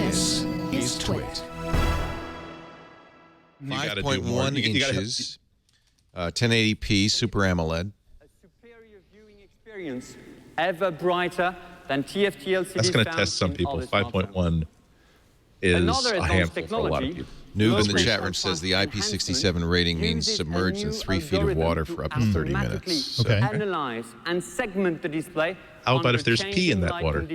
This is Twit. 5.1 inches, 1080p Super AMOLED. A superior viewing experience, ever brighter than TFT LCDs. That's going to test some people. 5.1 is a handful for a lot of people. Noob in the chat room says the IP67 rating means submerged in 3 feet of water for up to 30 minutes. Okay. Analyze and segment the display. How about if there's pee in that water?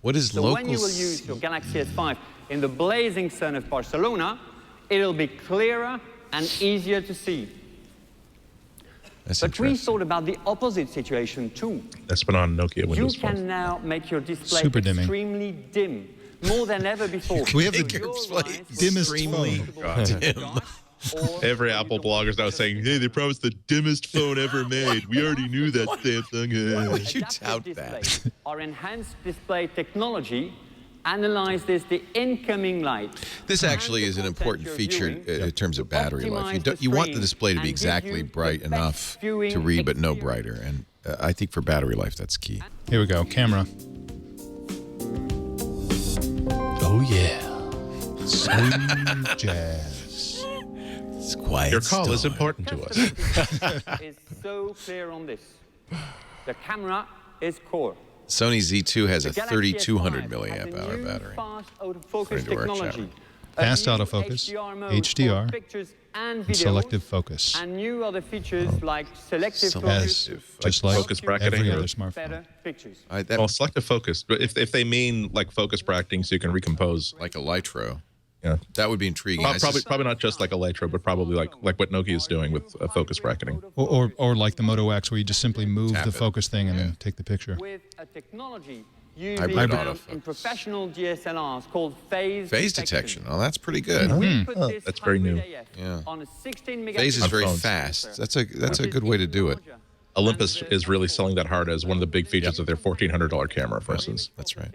What is so local? When you will use your Galaxy S5 in the blazing sun of Barcelona, it'll be clearer and easier to see. But we thought about the opposite situation too. That's been on Nokia Windows You can now make your display Super dimming. extremely dim, more than ever before. We have the dimmest phone. Dim. Every Apple blogger is now saying, hey, they promised the dimmest phone ever made. We already knew that, Samsung. Why would you tout that? Our enhanced display technology analyzes the incoming light. This actually is an important feature in terms of battery life. You want the display to be exactly bright enough to read, but no brighter. And I think for battery life, that's key. Here we go. Camera. Oh, yeah. Smooth jazz. It's quiet. Your call is important to us. Is so clear on this. The camera is core. Sony Z2 has a 3,200 milliamp hour battery. Fast autofocus technology. Fast autofocus, HDR, and selective focus. And new other features like selective As, just like focus bracketing every or other smartphone. better pictures. Well, selective focus. But if they mean like focus bracketing so you can recompose. Like a Lytro. Yeah. That would be intriguing. Probably not just like a Lytro, but probably like what Nokia is doing with focus bracketing. Or like the Moto X, where you just simply move Tap the it. focus thing and then take the picture. With a technology used Hybrid in autofocus. professional DSLRs called phase detection. Oh, that's pretty good. We put this That's very new. hybrid AF Yeah. on a 16 megapixel Phase is very phones. fast. That's a good way to do it. Olympus is really selling that hard as one of the big features of their $1,400 camera, for instance. That's right.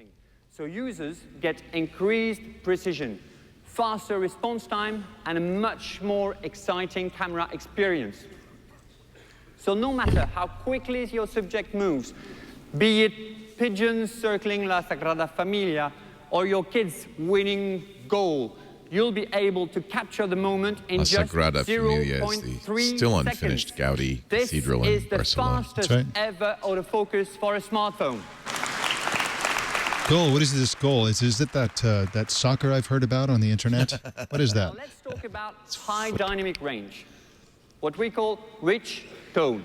So users get increased precision, faster response time, and a much more exciting camera experience. So no matter how quickly your subject moves, be it pigeons circling La Sagrada Familia or your kids winning goal, you'll be able to capture the moment in La just Sagrada Familia is 0.3 the still unfinished seconds. Gaudi This Cathedral is in the Barcelona. fastest That's right. ever autofocus for a smartphone. Goal. What is this goal? Is it that soccer I've heard about on the internet? What is that? Now let's talk about high dynamic range, what we call rich tone.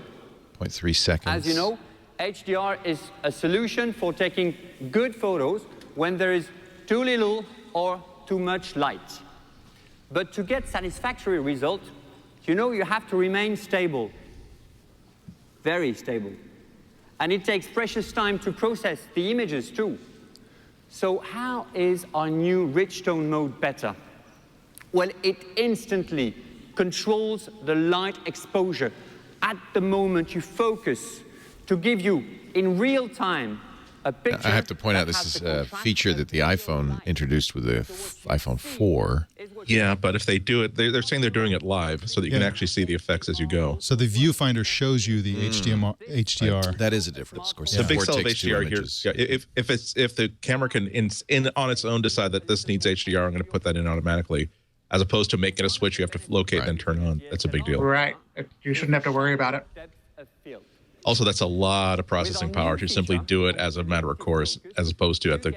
0.3 seconds. As you know, HDR is a solution for taking good photos when there is too little or too much light. But to get satisfactory result, you know you have to remain stable, very stable. And it takes precious time to process the images too. So how is our new rich tone mode better? Well, it instantly controls the light exposure at the moment you focus to give you, in real time, a picture. I have to point out this is a feature that the iPhone introduced with the iPhone 4. Yeah, but if they do it, they're saying they're doing it live so that you can actually see the effects as you go. So the viewfinder shows you the HDR. That is a difference. Of course, The big Ford sell of takes two HDR here, images. if the camera can on its own decide that this needs HDR, I'm going to put that in automatically, as opposed to making a switch you have to locate and then turn on. That's a big deal. Right. You shouldn't have to worry about it. Depth of field. Also, that's a lot of processing power to simply do it as a matter of course, as opposed to at the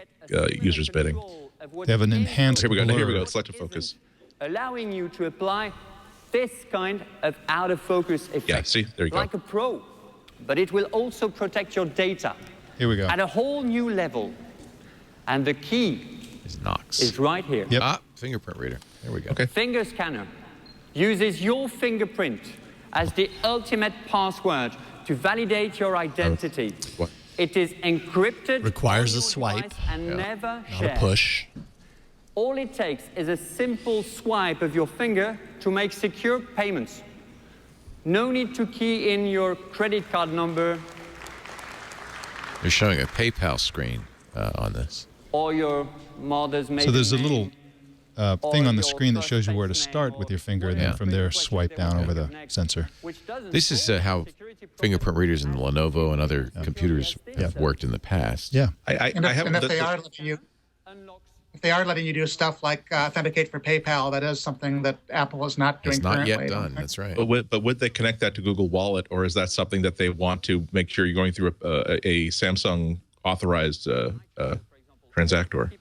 user's bidding. They have an enhanced Here we go. blur. Here we go. Selective focus. Allowing you to apply this kind of out-of-focus effect. Yeah, see? There you go. Like a pro. But it will also protect your data Here we go. at a whole new level. And the key Is Knox. is right here. Yep. Ah, fingerprint reader. There we go. Okay. Finger scanner uses your fingerprint as the ultimate password to validate your identity. What? It is encrypted, Requires on a your swipe. device and never Not shared. a push. All it takes is a simple swipe of your finger to make secure payments. No need to key in your credit card number They're showing a PayPal screen on this. or your mother's maiden So there's a name. little thing on the screen that shows you where to start with your finger, and then from there swipe down over the sensor. This is how fingerprint readers in Lenovo and other computers have worked in the past. Yeah. I And if, haven't. and if they are letting you, if they are letting you do stuff like authenticate for PayPal, that is something that Apple is not doing It's not currently. yet done. That's right. But would they connect that to Google Wallet, or is that something that they want to make sure you're going through a Samsung authorized transactor?